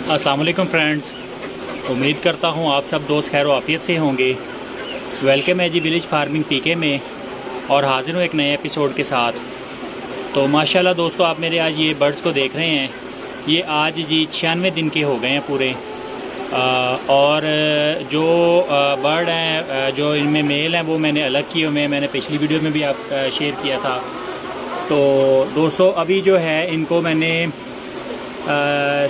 अस्सलाम वालेकुम फ्रेंड्स, उम्मीद करता हूँ आप सब दोस्त खैर आफियत से होंगे। वेलकम है जी विलेज फार्मिंग पीके में, और हाजिर हूँ एक नए एपिसोड के साथ। तो माशाल्लाह दोस्तों, आप मेरे आज ये बर्ड्स को देख रहे हैं। ये आज जी 96 दिन के हो गए हैं पूरे। और जो बर्ड हैं, जो इनमें मेल हैं, वो मैंने अलग किए हुए हैं। मैंने पिछली वीडियो में भी आप शेयर किया था। तो दोस्तों अभी जो है इनको मैंने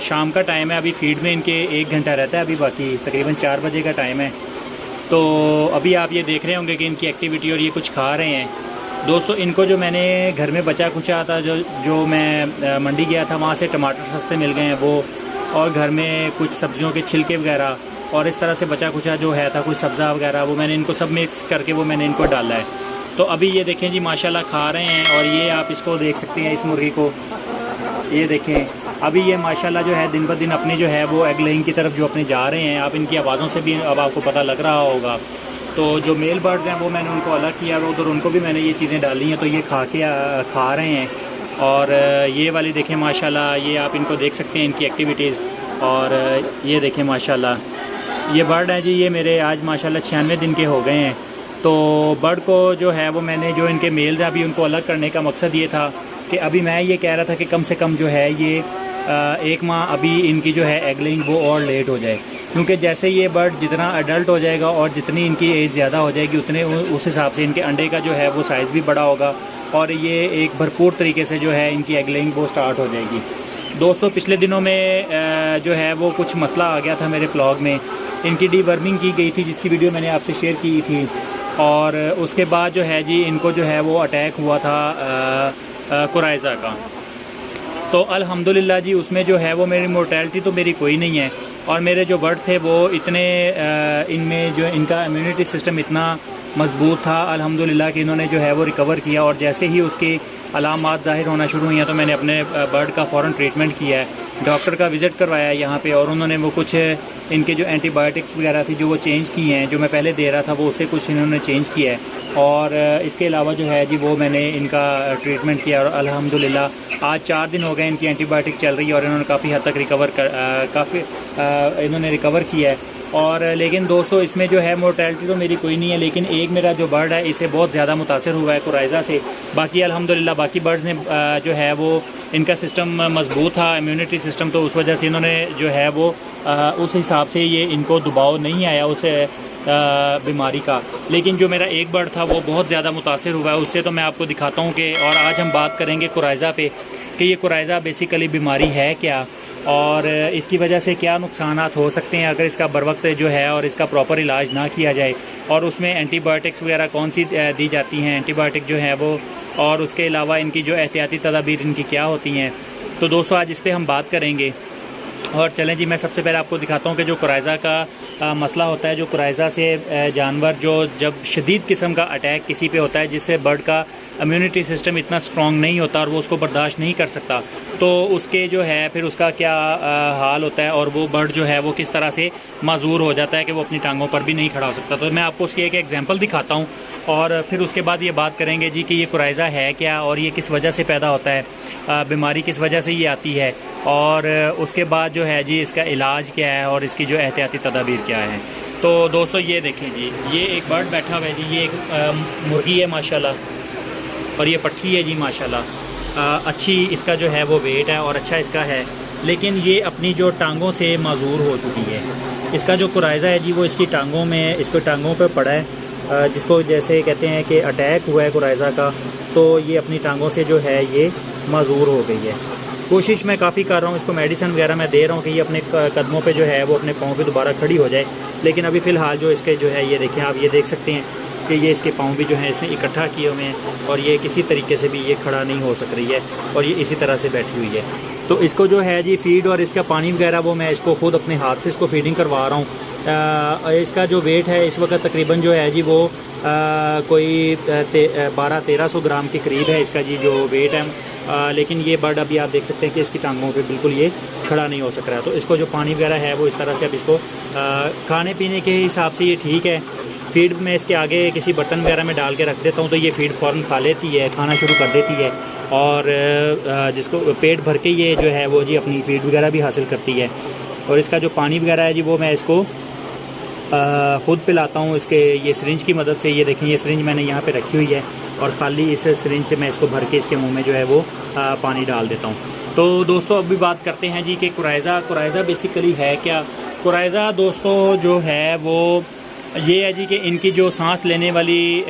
शाम का टाइम है, अभी फीड में इनके 1 घंटा रहता है, अभी बाकी तकरीबन 4 बजे का टाइम है। तो अभी आप ये देख रहे होंगे कि इनकी एक्टिविटी, और ये कुछ खा रहे हैं। दोस्तों इनको जो मैंने घर में बचा कुचा था, जो मैं मंडी गया था, वहाँ से टमाटर सस्ते मिल गए हैं वो, और घर में कुछ सब्जियों के छिलके वगैरह, और इस तरह से बचा कुचा जो है था कुछ सब्ज़ा वगैरह, वो मैंने इनको सब मिक्स करके वो मैंने इनको डाला है। तो अभी ये देखें जी माशाल्लाह खा रहे हैं। और ये आप इसको देख सकते हैं, इस मुर्गी को ये देखें। अभी ये माशाल्लाह जो है दिन ब दिन अपनी जो है वो एग लेइंग की तरफ जो अपने जा रहे हैं। आप इनकी आवाज़ों से भी अब आपको पता लग रहा होगा। तो जो मेल बर्ड्स हैं वो मैंने उनको अलग किया, और उधर उनको भी मैंने ये चीज़ें डाली हैं। तो ये खा रहे हैं। और ये वाली देखें माशाल्लाह, ये आप इनको देख सकते हैं इनकी एक्टिविटीज़। और ये देखें माशाल्लाह ये बर्ड है जी, ये मेरे आज माशाल्लाह 96 दिन के हो गए हैं। तो बर्ड को जो है वो मैंने जो इनके मेल्स हैं अभी उनको अलग करने का मकसद ये था कि अभी मैं ये कह रहा था कि कम से कम जो है ये 1 माह अभी इनकी जो है एग लेइंग वो और लेट हो जाए। क्योंकि जैसे ये बर्ड जितना अडल्ट हो जाएगा और जितनी इनकी एज ज़्यादा हो जाएगी, उतने उस हिसाब से इनके अंडे का जो है वो साइज़ भी बड़ा होगा, और ये एक भरपूर तरीके से जो है इनकी एग लेइंग वो स्टार्ट हो जाएगी। दोस्तों पिछले दिनों में जो है वो कुछ मसला आ गया था मेरे व्लॉग में। इनकी डीवर्मिंग की गई थी, जिसकी वीडियो मैंने आपसे शेयर की थी। और उसके बाद जो है जी इनको जो है वो अटैक हुआ था कोराइज़ा का। तो अल्हम्दुलिल्लाह जी उसमें जो है वो मेरी मोर्टेलिटी तो मेरी कोई नहीं है। और मेरे जो बर्ड थे वो इतने इनमें जो इनका इम्यूनिटी सिस्टम इतना मजबूत था अल्हम्दुलिल्लाह कि इन्होंने जो है वो रिकवर किया। और जैसे ही उसकी अलामात ज़ाहिर होना शुरू हुई हैं तो मैंने अपने बर्ड का फ़ौरन ट्रीटमेंट किया है। डॉक्टर का विज़िट करवाया यहाँ पे, और उन्होंने वो कुछ इनके जो एंटीबायोटिक्स वगैरह थी जो वो चेंज की हैं। जो मैं पहले दे रहा था वो उससे कुछ इन्होंने चेंज किया है। और इसके अलावा जो है जी वो मैंने इनका ट्रीटमेंट किया, और अल्हम्दुलिल्लाह आज 4 दिन हो गए इनकी एंटीबायोटिक चल रही है, और इन्होंने काफ़ी हद तक इन्होंने रिकवर किया है। और लेकिन दोस्तों इसमें जो है मोर्टेलिटी तो मेरी कोई नहीं है, लेकिन एक मेरा जो बर्ड है इसे बहुत ज़्यादा मुतासर हुआ है कोराइज़ा से। बाकी अल्हम्दुलिल्लाह बाकी बर्ड्स ने जो है वो इनका सिस्टम मजबूत था, इम्यूनिटी सिस्टम, तो उस वजह से इन्होंने जो है वो उस हिसाब से ये इनको दबाव नहीं आया उस बीमारी का। लेकिन जो मेरा एक बर्ड था वो बहुत ज़्यादा मुतासर हुआ है उससे। तो मैं आपको दिखाता हूँ कि, और आज हम बात करेंगे कोराइज़ा पे कि ये कोराइज़ा बेसिकली बीमारी है क्या, और इसकी वजह से क्या नुकसानात हो सकते हैं अगर इसका बर वक्त जो है और इसका प्रॉपर इलाज ना किया जाए। और उसमें एंटीबायोटिक्स वगैरह कौन सी दी जाती हैं, एंटीबायोटिक जो है वो, और उसके अलावा इनकी जो एहतियाती तदाबीर इनकी क्या होती हैं। तो दोस्तों आज इस पर हम बात करेंगे। और चलें जी, मैं सबसे पहले आपको दिखाता हूँ कि जो कोराइज़ा का मसला होता है, जो कोराइज़ा से जानवर जो जब शदीद किस्म का अटैक किसी पे होता है जिससे बर्ड का इम्यूनिटी सिस्टम इतना स्ट्रॉन्ग नहीं होता और वो उसको बर्दाश्त नहीं कर सकता, तो उसके जो है फिर उसका क्या हाल होता है, और वो बर्ड जो है वो किस तरह से माजूर हो जाता है कि वो अपनी टांगों पर भी नहीं खड़ा हो सकता। तो मैं आपको उसकी एक एग्जांपल दिखाता हूँ, और फिर उसके बाद ये बात करेंगे जी कि ये कोराइज़ा है क्या, और ये किस वजह से पैदा होता है, बीमारी किस वजह से ये आती है, और उसके बाद जो है जी इसका इलाज क्या है, और इसकी जो एहतियाती तदाबीर क्या है। तो दोस्तों ये देखें जी, ये एक बर्ड बैठा हुआ है जी, ये एक मुर्गी है माशाल्लाह, और ये पट्टी है जी माशाल्लाह। अच्छी इसका जो है वो वेट है और अच्छा इसका है, लेकिन ये अपनी जो टांगों से माजूर हो चुकी है। इसका जो कोराइज़ा है जी वो इसकी टांगों में, इसको टांगों पर पड़ा है, जिसको जैसे कहते हैं कि अटैक हुआ है कोराइज़ा का। तो ये अपनी टांगों से जो है ये माजूर हो गई है। कोशिश मैं काफ़ी कर रहा हूँ, इसको मेडिसिन वगैरह मैं दे रहा हूँ कि ये अपने कदमों पे जो है वो अपने पाँव पे दोबारा खड़ी हो जाए। लेकिन अभी फ़िलहाल जो इसके जो है ये देखें, आप ये देख सकते हैं कि ये इसके पाँव भी जो है इसने इकट्ठा किए हुए हैं, और ये किसी तरीके से भी ये खड़ा नहीं हो सक रही है, और ये इसी तरह से बैठी हुई है। तो इसको जो है जी फीड और इसका पानी वगैरह वो मैं इसको ख़ुद अपने हाथ से इसको फीडिंग करवा रहा हूँ। इसका जो वेट है इस वक्त तकरीबन जो है जी वो कोई 1200-1300 ग्राम के करीब है इसका जी जो वेट है। लेकिन ये बर्ड अभी आप देख सकते हैं कि इसकी टांगों पे बिल्कुल ये खड़ा नहीं हो सक रहा है। तो इसको जो पानी वगैरह है वो इस तरह से अब इसको खाने पीने के हिसाब से ये ठीक है। फीड में इसके आगे किसी बर्तन वगैरह में डाल के रख देता हूँ तो ये फीड फ़ौरन खा लेती है, खाना शुरू कर देती है, और जिसको पेट भर के ये जो है वो जी अपनी फीड वगैरह भी हासिल करती है। और इसका जो पानी वगैरह है जी वो मैं इसको ख़ुद पिलाता हूँ इसके ये सिरिंज की मदद से। ये देखें, ये सिरिंज मैंने यहाँ पे रखी हुई है और ख़ाली इस सिरिंज से मैं इसको भर के इसके मुंह में जो है वो पानी डाल देता हूँ। तो दोस्तों अभी बात करते हैं जी कि कुराइज़ा बेसिकली है क्या। कुराइज़ा दोस्तों जो है वो ये है जी कि इनकी जो सांस लेने वाली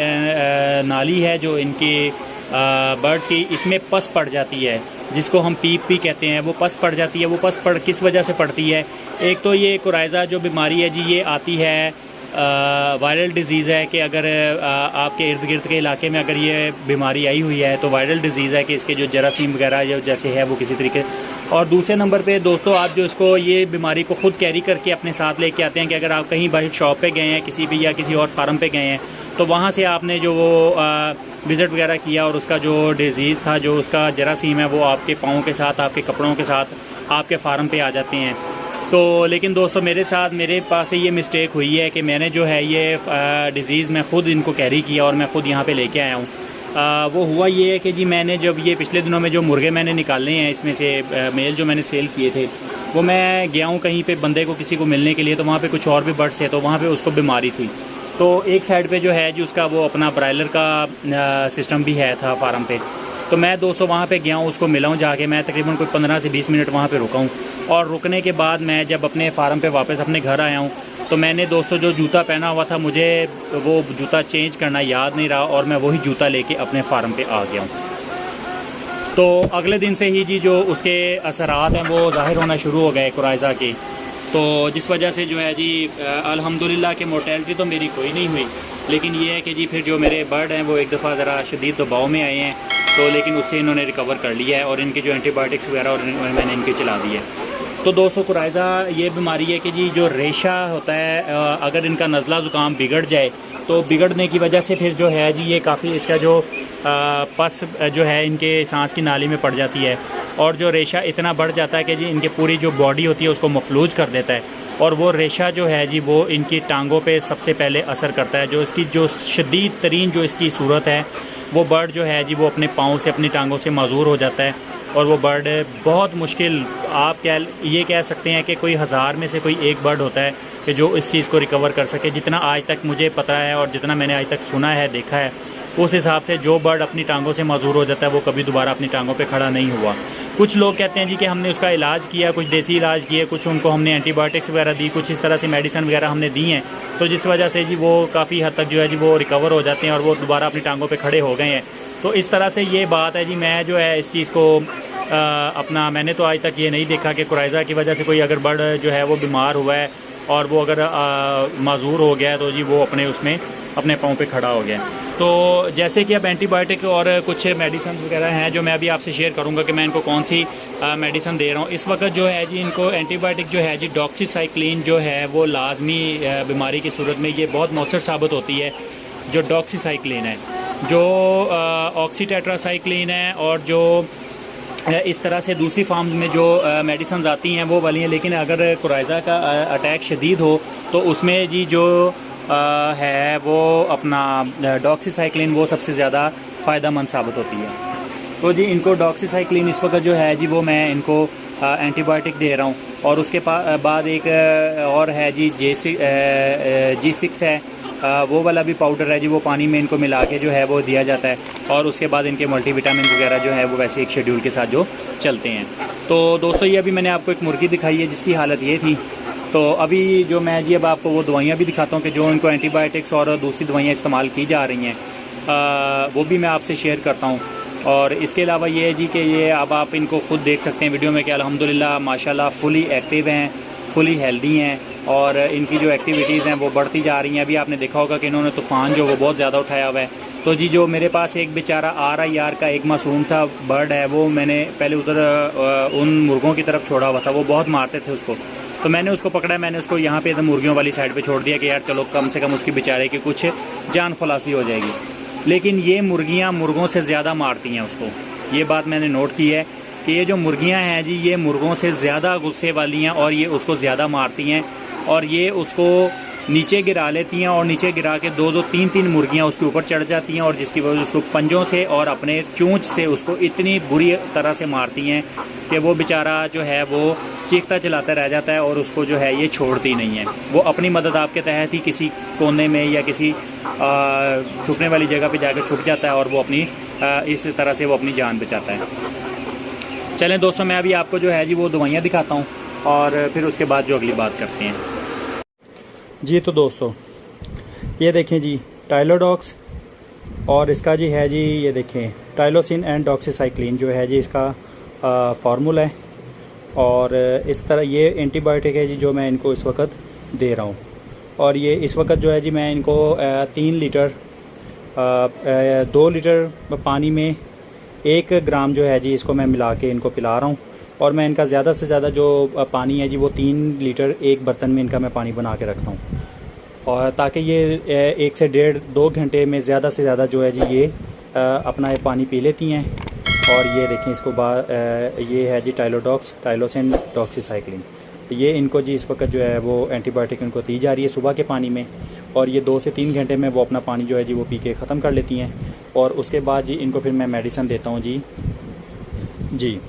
नाली है जो इनकी बर्ड्स की, इसमें पस पड़ जाती है जिसको हम पी कहते हैं। वो पस पड़ जाती है। वो पस पड़ किस वजह से पड़ती है? एक तो ये कुराइज़ा जो बीमारी है जी ये आती है, वायरल डिज़ीज़ है कि अगर आपके इर्द गिर्द के इलाके में अगर ये बीमारी आई हुई है तो वायरल डिज़ीज़ है कि इसके जो जरासीम वगैरह जो जैसे है वो किसी तरीके। और दूसरे नंबर पे दोस्तों आप जो इसको ये बीमारी को ख़ुद कैरी करके अपने साथ लेके आते हैं कि अगर आप कहीं बाहर शॉप पे गए हैं किसी भी या किसी और फार्म पे गए हैं तो वहाँ से आपने जो वो विज़िट वगैरह किया और उसका जो डिज़ीज़ था, जो उसका जरासीम है, वो आपके पाँव के साथ, आपके कपड़ों के साथ आपके फार्म पे आ जाते हैं। तो लेकिन दोस्तों मेरे पास ये मिस्टेक हुई है कि मैंने जो है ये डिज़ीज़ मैं ख़ुद इनको कैरी किया और मैं ख़ुद यहाँ पे लेके आया हूँ। वो हुआ ये है कि जी मैंने जब ये पिछले दिनों में जो मुर्गे मैंने निकाले हैं इसमें से मेल जो मैंने सेल किए थे, वो मैं गया हूँ कहीं पे बंदे को किसी को मिलने के लिए, तो वहाँ पे कुछ और भी बर्ड्स है तो वहाँ पे उसको बीमारी थी। तो एक साइड पे जो है जी उसका वो अपना ब्रायलर का सिस्टम भी है था फार्म पे। तो मैं दोस्तों वहाँ पे गया हूँ, उसको मिला हूँ जाके। मैं तकरीबन कोई 15 से 20 मिनट वहाँ पे रुका हूँ और रुकने के बाद मैं जब अपने फार्म पे वापस अपने घर आया हूँ तो मैंने दोस्तों जो जूता पहना हुआ था मुझे वो जूता चेंज करना याद नहीं रहा और मैं वही जूता लेके अपने फार्म पे आ गया हूँ। तो अगले दिन से ही जी जो उसके असरात हैं वो ज़ाहिर होना शुरू हो गए कुराइज़ा के। तो जिस वजह से जो है जी अल्हम्दुलिल्लाह कि मोर्टेलिटी तो मेरी कोई नहीं हुई, लेकिन ये है कि जी फिर जो मेरे बर्ड हैं वो एक दफ़ा ज़रा शदीद दबाव में आए हैं, तो लेकिन उससे इन्होंने रिकवर कर लिया है और इनके जो एंटीबायोटिक्स वगैरह और मैंने इनके चला दी है। तो दोस्तों कुराइज़ा ये बीमारी है कि जी जो रेशा होता है, अगर इनका नज़ला ज़ुकाम बिगड़ जाए तो बिगड़ने की वजह से फिर जो है जी ये काफ़ी इसका जो पस जो है इनके सांस की नाली में पड़ जाती है और जो रेशा इतना बढ़ जाता है कि जी इनकी पूरी जो बॉडी होती है उसको मफलूज कर देता है और वो रेशा जो है जी वो इनकी टांगों पे सबसे पहले असर करता है। जो इसकी जो शदीद तरीन जो इसकी सूरत है वो बर्ड जो है जी वो अपने पाँव से अपनी टांगों से माजूर हो जाता है और वो बर्ड बहुत मुश्किल, आप ये कह सकते हैं कि कोई 1000 में से कोई एक बर्ड होता है कि जो इस चीज़ को रिकवर कर सके। जितना आज तक मुझे पता है और जितना मैंने आज तक सुना है देखा है उस हिसाब से जो बर्ड अपनी टांगों से माजूर हो जाता है वो कभी दोबारा अपनी टांगों पे खड़ा नहीं हुआ। कुछ लोग कहते हैं जी कि हमने उसका इलाज किया, कुछ देसी इलाज किए, कुछ उनको हमने एंटीबायोटिक्स वगैरह दी, कुछ इस तरह से मेडिसिन वगैरह हमने दी हैं, तो जिस वजह से जी वो काफ़ी हद तक जो है जी वो रिकवर हो जाते हैं और वो दोबारा अपनी टांगों पे खड़े हो गए हैं। तो इस तरह से ये बात है जी। मैं जो है इस चीज़ को मैंने तो आज तक ये नहीं देखा कि कुराइज़ा की वजह से कोई अगर बर्ड जो है वो बीमार हुआ है और वो अगर माजूर हो गया है तो जी वो अपने पाँव पे खड़ा हो गया। तो जैसे कि अब एंटीबायोटिक और कुछ मेडिसिन वगैरह हैं जो मैं अभी आपसे शेयर करूंगा कि मैं इनको कौन सी मेडिसिन दे रहा हूँ। इस वक्त जो है जी इनको एंटीबायोटिक जो है जी डॉक्सीसाइक्लिन जो है वो लाजमी बीमारी की सूरत में ये बहुत मौसर साबित होती है। जो डॉक्सीसाइक्लिन है, जो ऑक्सीटेट्रासाइक्लिन है और जो इस तरह से दूसरी फार्म्स में जो मेडिसिन आती हैं वो वाली हैं। लेकिन अगर कुराइज़ा का अटैक शदीद हो तो उसमें जी जो है वो अपना डॉक्सीसाइक्लिन वो सबसे ज़्यादा फ़ायदेमंद साबित होती है। तो जी इनको डॉक्सीसाइक्लिन इस वक्त जो है जी वो मैं इनको एंटीबायोटिक दे रहा हूँ और उसके बाद एक और है जी G6 है, वो वाला भी पाउडर है जी, वो पानी में इनको मिला के जो है वो दिया जाता है और उसके बाद इनके मल्टीविटामिन वगैरह जो है वो वैसे एक शेड्यूल के साथ जो चलते हैं। तो दोस्तों ये अभी मैंने आपको एक मुर्गी दिखाई है जिसकी हालत ये थी। तो अभी जो मैं जी अब आपको वो दवाइयाँ भी दिखाता हूँ कि जो इनको एंटीबायोटिक्स और दूसरी दवाइयाँ इस्तेमाल की जा रही हैं, वो भी मैं आपसे शेयर करता हूँ। और इसके अलावा ये है जी कि ये अब आप इनको खुद देख सकते हैं वीडियो में कि अल्हम्दुलिल्लाह माशाल्लाह फुली एक्टिव हैं, फुली हेल्दी हैं और इनकी जो एक्टिविटीज़ हैं वो बढ़ती जा रही हैं। अभी आपने देखा होगा कि इन्होंने तूफ़ान जो वो बहुत ज़्यादा उठाया हुआ है। तो जी जो मेरे पास एक बेचारा RIR का एक मासूम सा बर्ड है वो मैंने पहले उधर उन मुर्गों की तरफ छोड़ा हुआ था, वो बहुत मारते थे उसको, तो मैंने उसको पकड़ा, मैंने उसको यहाँ पे मुर्गियों वाली साइड पे छोड़ दिया कि यार चलो कम से कम उसकी बेचारे की कुछ जान खलासी हो जाएगी। लेकिन ये मुर्गियाँ मुर्गों से ज़्यादा मारती हैं उसको। ये बात मैंने नोट की है कि ये जो मुर्गियाँ हैं जी ये मुर्गों से ज़्यादा गुस्से वाली हैं और ये उसको ज़्यादा मारती हैं और ये उसको नीचे गिरा लेती हैं और नीचे गिरा के दो दो तीन तीन मुर्गियां उसके ऊपर चढ़ जाती हैं और जिसकी वजह से उसको पंजों से और अपने चूंच से उसको इतनी बुरी तरह से मारती हैं कि वो बेचारा जो है वो चीखता चलाता रह जाता है और उसको जो है ये छोड़ती नहीं है। वो अपनी मदद आपके तहत ही किसी कोने में या किसी छुपने वाली जगह पे जाकर छुप जाता है और वो अपनी इस तरह से वो अपनी जान बचाता है। चलें दोस्तों, मैं अभी आपको जो है जी वो दवाइयाँ दिखाता हूँ और फिर उसके बाद जो अगली बात करते हैं जी। तो दोस्तों ये देखें जी टाइलोडॉक्स और इसका जी है जी, ये देखें टाइलोसिन एंड डॉक्सीसाइक्लिन जो है जी इसका फार्मूला है और इस तरह ये एंटीबायोटिक है जी जो मैं इनको इस वक्त दे रहा हूँ। और ये इस वक्त जो है जी मैं इनको 3 लीटर 2 लीटर पानी में 1 ग्राम जो है जी इसको मैं मिला के इनको पिला रहा हूँ। और मैं इनका ज़्यादा से ज़्यादा जो पानी है जी वो 3 लीटर एक बर्तन में इनका मैं पानी बना के रखता हूँ और ताकि ये 1 से 1.5-2 घंटे में ज़्यादा से ज़्यादा जो है जी ये अपना ये पानी पी लेती हैं। और ये देखें इसको ये है जी टाइलोडॉक्स टाइलोसिन डॉक्सीसाइक्लिन, ये इनको जी इस वक्त जो है वो एंटीबायोटिक इनको दी जा रही है सुबह के पानी में और ये 2 से 3 घंटे में वो अपना पानी जो है जी वो पी के ख़त्म कर लेती हैं। और उसके बाद जी इनको फिर मैं मेडिसिन देता हूँ जी।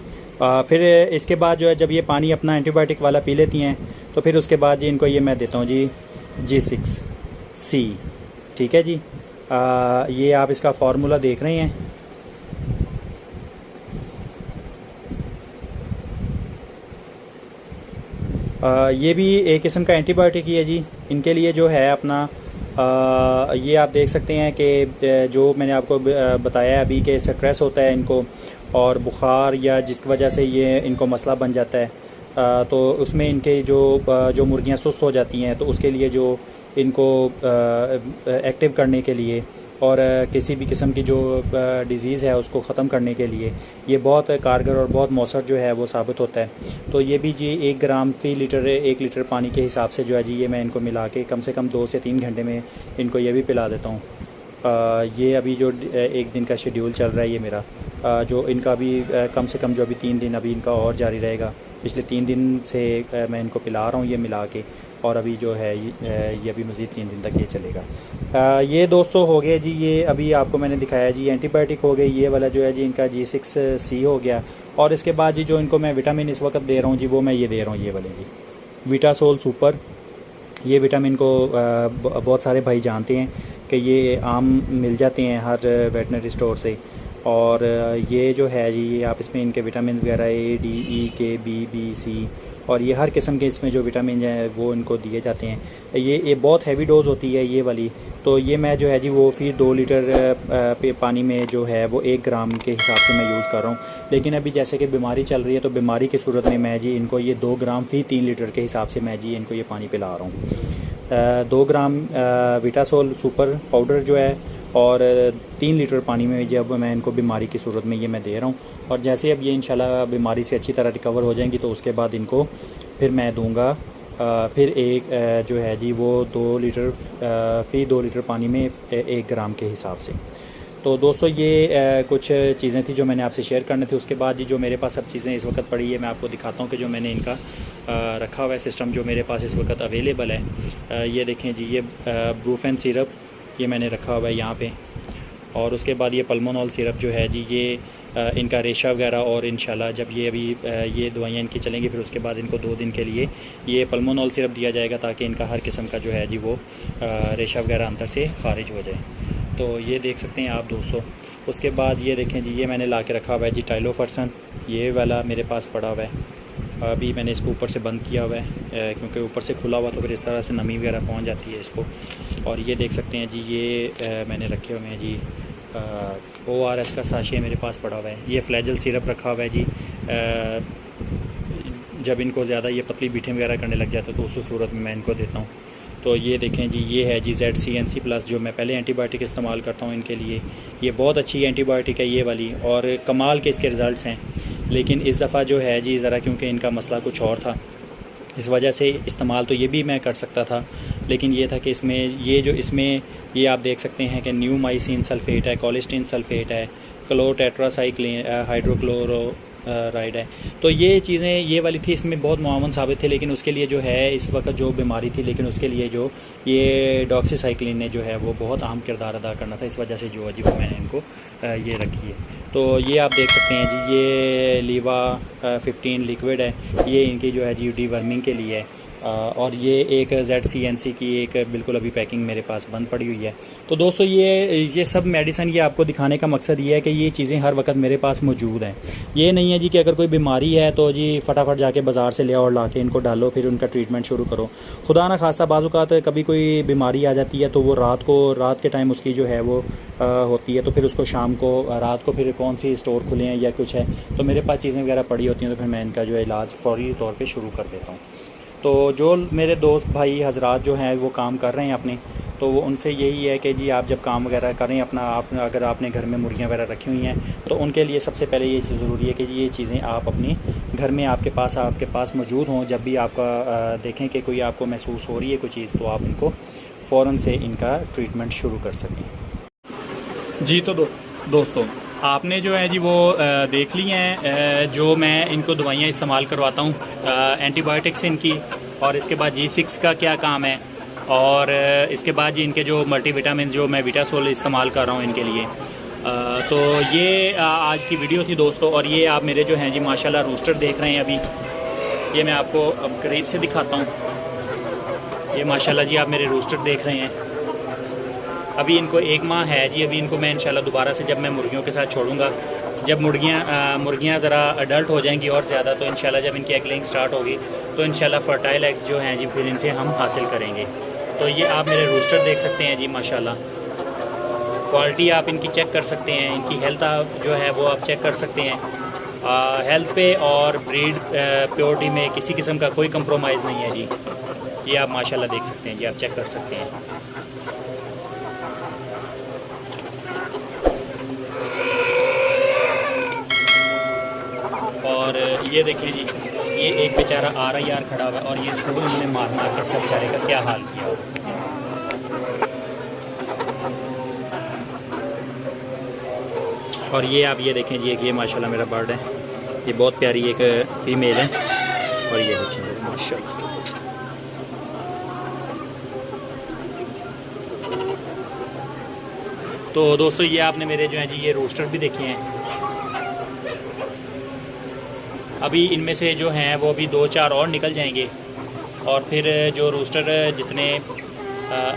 फिर इसके बाद जो है जब ये पानी अपना एंटीबायोटिक वाला पी लेती हैं तो फिर उसके बाद जी इनको ये मैं देता हूँ जी G6C, ठीक है जी। ये आप इसका फार्मूला देख रहे हैं। ये भी एक किस्म का एंटीबायोटिक ही है जी इनके लिए जो है अपना। ये आप देख सकते हैं कि जो मैंने आपको बताया है अभी कि स्ट्रेस होता है इनको और बुखार या जिसकी वजह से ये इनको मसला बन जाता है, तो उसमें इनके जो मुर्गियां सुस्त हो जाती हैं तो उसके लिए जो इनको एक्टिव करने के लिए और किसी भी किस्म की जो डिज़ीज़ है उसको ख़त्म करने के लिए ये बहुत कारगर और बहुत मौसर जो है वो साबित होता है। तो ये भी जी 1 ग्राम फ़ी लीटर 1 लीटर पानी के हिसाब से जो है जी ये मैं इनको मिला के कम से कम 2 से 3 घंटे में इनको ये भी पिला देता हूँ। ये अभी जो 1 दिन का शेड्यूल चल रहा है ये मेरा, जो इनका भी कम से कम जो अभी 3 दिन अभी इनका और जारी रहेगा। पिछले 3 दिन से मैं इनको पिला रहा हूँ ये मिला के और अभी जो है ये अभी मज़ीद 3 दिन तक ये चलेगा। ये दोस्तों हो गए जी, ये अभी आपको मैंने दिखाया जी एंटीबायोटिक हो गई, ये वाला जो है जी इनका G6C हो गया। और इसके बाद जी जो इनको मैं विटामिन इस वक्त दे रहा हूँ जी वो मैं ये दे रहा हूँ ये वाले जी विटासोल सुपर। ये विटामिन को बहुत सारे भाई जानते हैं कि ये आम मिल जाते हैं हर वेटनरी स्टोर से और ये जो है जी ये आप इसमें इनके विटामिन वगैरह A, D, E, K, B, C और ये हर किस्म के इसमें जो विटामिन हैं वो इनको दिए जाते हैं। ये बहुत हैवी डोज़ होती है ये वाली, तो ये मैं जो है जी वो फिर 2 लीटर पानी में जो है वो 1 ग्राम के हिसाब से मैं यूज़ कर रहा हूँ। लेकिन अभी जैसे कि बीमारी चल रही है तो बीमारी की सूरत में मैं जी इनको ये 2 ग्राम फी 3 लीटर के हिसाब से मैं जी इनको ये पानी पिला रहा हूँ। 2 ग्राम विटासोल सुपर पाउडर जो है और 3 लीटर पानी में जब मैं इनको बीमारी की सूरत में ये मैं दे रहा हूँ। और जैसे अब ये इंशाल्लाह बीमारी से अच्छी तरह रिकवर हो जाएंगी तो उसके बाद इनको फिर मैं दूंगा फिर एक जो है जी वो 2 लीटर फ़ी 2 लीटर पानी में 1 ग्राम के हिसाब से। तो दोस्तों ये कुछ चीज़ें थी जो मैंने आपसे शेयर करनी थी। उसके बाद जी जो मेरे पास सब चीज़ें इस वक्त पड़ी है मैं आपको दिखाता हूँ कि जो मैंने इनका रखा हुआ है सिस्टम जो मेरे पास इस वक्त अवेलेबल है। ये देखें जी ये ब्रूफेन सिरप ये मैंने रखा हुआ है यहाँ पे और उसके बाद ये पल्मोनॉल सिरप जो है जी ये इनका रेशा वगैरह और इंशाल्लाह जब ये अभी ये दवाइयाँ इनकी चलेंगी फिर उसके बाद इनको 2 दिन के लिए ये पल्मोनॉल सिरप दिया जाएगा ताकि इनका हर किस्म का जो है जी वो रेशा वगैरह अंदर से खारिज हो जाए। तो ये देख सकते हैं आप दोस्तों। उसके बाद ये देखें जी ये मैंने ला के रखा हुआ है जी टाइलोफर्सन, ये वाला मेरे पास पड़ा हुआ है। अभी मैंने इसको ऊपर से बंद किया हुआ है क्योंकि ऊपर से खुला हुआ तो फिर इस तरह से नमी वगैरह पहुँच जाती है इसको। और ये देख सकते हैं जी ये मैंने रखे हुए हैं जी ORS का साशे मेरे पास पड़ा हुआ है। ये फ्लैजल सिरप रखा हुआ है जी जब इनको ज़्यादा ये पतली बीठें वगैरह करने लग जाते तो उस सूरत में मैं इनको देता हूँ। तो ये देखें जी ये है जी ZCNC प्लस जो मैं पहले एंटीबायोटिक इस्तेमाल करता हूँ इनके लिए। ये बहुत अच्छी एंटीबायोटिक है ये वाली और कमाल के इसके रिज़ल्ट हैं। लेकिन इस दफ़ा जो है जी ज़रा क्योंकि इनका मसला कुछ और था इस वजह से इस्तेमाल तो ये भी मैं कर सकता था, लेकिन ये था कि इसमें ये आप देख सकते हैं कि न्यूमाइसिन सल्फ़ेट है, कोलिस्टीन सल्फ़ेट है, क्लोटेट्रासाइक्लिन हाइड्रोक्लोरो राइड है। तो ये चीज़ें ये वाली थी, इसमें बहुत मुआवन साबित थे, लेकिन उसके लिए जो है इस वक्त जो बीमारी थी, लेकिन उसके लिए जो ये डॉक्सीसाइक्लिन ने जो है वो बहुत अहम किरदार अदा करना था, इस वजह से जो है जी वो मैंने इनको ये रखी है। तो ये आप देख सकते हैं जी, ये लीवा 15 लिक्विड है, ये इनकी जो है जी डीवर्मिंग के लिए है। और ये एक ZCNC की एक बिल्कुल अभी पैकिंग मेरे पास बंद पड़ी हुई है। तो दोस्तों ये सब मेडिसिन ये आपको दिखाने का मकसद ये है कि ये चीज़ें हर वक्त मेरे पास मौजूद हैं। ये नहीं है जी कि अगर कोई बीमारी है तो जी फटाफट जाके बाज़ार से ले आओ और ला के इनको डालो, फिर उनका ट्रीटमेंट शुरू करो। खुदा ना खासा बाज़-औक़ात कभी कोई बीमारी आ जाती है तो वो रात के टाइम उसकी जो है वो होती है, तो फिर उसको शाम को रात को फिर कौन सी स्टोर खुले हैं या कुछ है, तो मेरे पास चीज़ें वगैरह पड़ी होती हैं, तो फिर मैं इनका जो है इलाज फ़ौरी तौर पर शुरू कर देता हूँ। तो जो मेरे दोस्त भाई हजरात जो हैं वो काम कर रहे हैं अपने, तो वो उनसे यही है कि जी आप जब काम वगैरह करें अपना, अगर आपने घर में मुर्गियाँ वगैरह रखी हुई हैं तो उनके लिए सबसे पहले ये चीज़ ज़रूरी है कि ये चीज़ें आप अपने घर में आपके पास मौजूद हों। जब भी आपका देखें कि कोई आपको महसूस हो रही है कोई चीज़, तो आप इनको फ़ौरन से इनका ट्रीटमेंट शुरू कर सकें जी। तो दोस्तों आपने जो है जी वो देख ली हैं जो मैं इनको दवाइयाँ इस्तेमाल करवाता हूँ, एंटीबायोटिक्स इनकी, और इसके बाद G6 का क्या काम है, और इसके बाद जी इनके जो मल्टीविटामिन जो मैं विटासोल इस्तेमाल कर रहा हूँ इनके लिए। तो ये आज की वीडियो थी दोस्तों। और ये आप मेरे जो हैं जी माशाल्लाह रूस्टर देख रहे हैं अभी, ये मैं आपको अब करीब से दिखाता हूँ। ये माशाल्लाह जी आप मेरे रूस्टर देख रहे हैं। अभी इनको 1 माह है जी। अभी इनको मैं इंशाल्लाह दोबारा से जब मैं मुर्गियों के साथ छोड़ूंगा, जब मुर्गियाँ ज़रा अडल्ट हो जाएंगी और ज़्यादा, तो इंशाल्लाह जब इनकी एग लेइंग स्टार्ट होगी तो इंशाल्लाह फर्टाइल एग्स जो हैं जी फिर इनसे हम हासिल करेंगे। तो ये आप मेरे रूस्टर देख सकते हैं जी माशाल्लाह। क्वालिटी आप इनकी चेक कर सकते हैं, इनकी हेल्थ जो है वो आप चेक कर सकते हैं। हेल्थ पे और ब्रीड प्योरिटी में किसी किस्म का कोई कंप्रोमाइज़ नहीं है जी। ये आप माशाल्लाह देख सकते हैं जी, आप चेक कर सकते हैं। और ये देखिए जी, ये एक बेचारा RIR खड़ा हुआ है और ये इसको इन्होंने मार के इसका बेचारे का क्या हाल किया। और ये आप ये देखें जी, एक ये माशाल्लाह मेरा बर्ड है, ये बहुत प्यारी एक फ़ीमेल है। और ये देखें माशाल्लाह। तो दोस्तों ये आपने मेरे जो हैं जी ये रोस्टर भी देखे हैं। अभी इनमें से जो हैं वो अभी 2-4 और निकल जाएंगे, और फिर जो रोस्टर जितने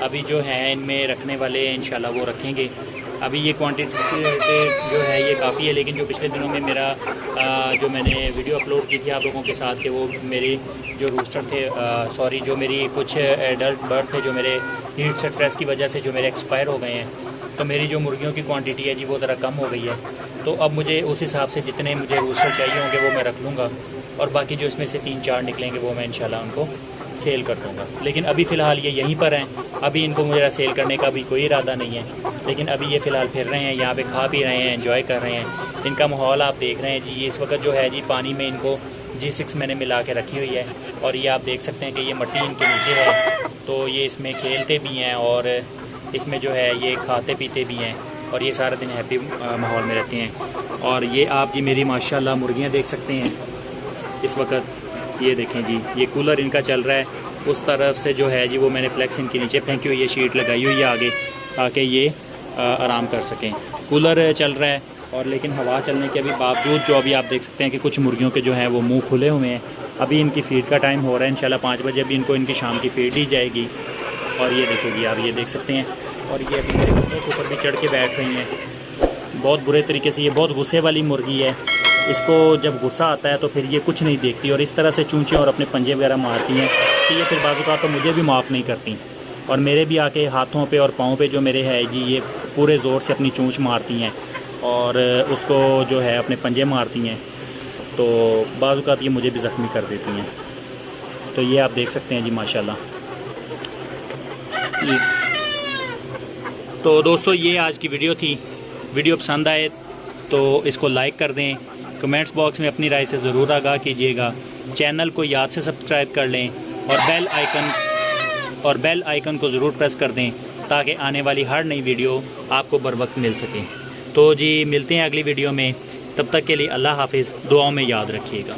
अभी जो हैं इनमें रखने वाले इंशाल्लाह वो रखेंगे। अभी ये क्वांटिटी जो है ये काफ़ी है, लेकिन जो पिछले दिनों में मेरा जो मैंने वीडियो अपलोड की थी आप लोगों के साथ, कि वो मेरे जो रोस्टर थे जो मेरी कुछ एडल्ट बर्ड थे जो मेरे हीट स्ट्रेस की वजह से जो मेरे एक्सपायर हो गए हैं, तो मेरी जो मुर्गियों की क्वांटिटी है जी वो ज़रा कम हो गई है। तो अब मुझे उस हिसाब से जितने मुझे रोस्टर चाहिए होंगे वो मैं रख लूँगा, और बाकी जो इसमें से 3-4 निकलेंगे वो मैं इंशाल्लाह उनको सेल कर दूँगा। लेकिन अभी फ़िलहाल ये यहीं पर हैं, अभी इनको मुझे सेल करने का भी कोई इरादा नहीं है। लेकिन अभी ये फ़िलहाल फिर रहे हैं, यहाँ पे खा पी रहे हैं, एंजॉय कर रहे हैं। इनका माहौल आप देख रहे हैं जी। ये इस वक्त जो है जी पानी में इनको G6 मैंने मिला के रखी हुई है, और ये आप देख सकते हैं कि ये मट्टी इनके नीचे है, तो ये इसमें खेलते भी हैं और इसमें जो है ये खाते पीते भी हैं, और ये सारा दिन हैप्पी माहौल में रहते हैं। और ये आप जी मेरी माशाल्लाह मुर्गियाँ देख सकते हैं इस वक्त। ये देखें जी, ये कूलर इनका चल रहा है, उस तरफ से जो है जी वो मैंने फ्लेक्स इनके नीचे फेंकी हुई है, शीट लगाई हुई है आगे, ताकि ये आराम कर सकें। कूलर चल रहा है, और लेकिन हवा चलने के अभी बावजूद जो अभी आप देख सकते हैं कि कुछ मुर्गियों के जो हैं वो मुँह खुले हुए हैं। अभी इनकी फीड का टाइम हो रहा है, इंशाल्लाह 5 बजे अभी इनको इनकी शाम की फीड दी जाएगी। और ये देखिए आप ये देख सकते हैं, और ये अभी मेरे कपड़ों के ऊपर भी चढ़ के बैठ रही हैं बहुत बुरे तरीके से। ये बहुत गुस्से वाली मुर्गी है, इसको जब गुस्सा आता है तो फिर ये कुछ नहीं देखती, और इस तरह से चूंचे और अपने पंजे वगैरह मारती हैं कि ये फिर बाज़ औक़ात तो मुझे भी माफ़ नहीं करती, और मेरे भी आके हाथों पे और पाँव पे जो मेरे है जी ये पूरे ज़ोर से अपनी चूंच मारती हैं, और उसको जो है अपने पंजे मारती हैं, तो बाज़ औक़ात ये मुझे भी ज़ख्मी कर देती हैं। तो ये आप देख सकते हैं जी माशाल्लाह। तो दोस्तों ये आज की वीडियो थी। वीडियो पसंद आए तो इसको लाइक कर दें, कमेंट्स बॉक्स में अपनी राय से ज़रूर आगाह कीजिएगा, चैनल को याद से सब्सक्राइब कर लें, और बेल आइकन को ज़रूर प्रेस कर दें, ताकि आने वाली हर नई वीडियो आपको बर वक्त मिल सके। तो जी मिलते हैं अगली वीडियो में। तब तक के लिए अल्लाह हाफिज़, दुआओं में याद रखिएगा।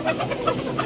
Ha ha ha ha!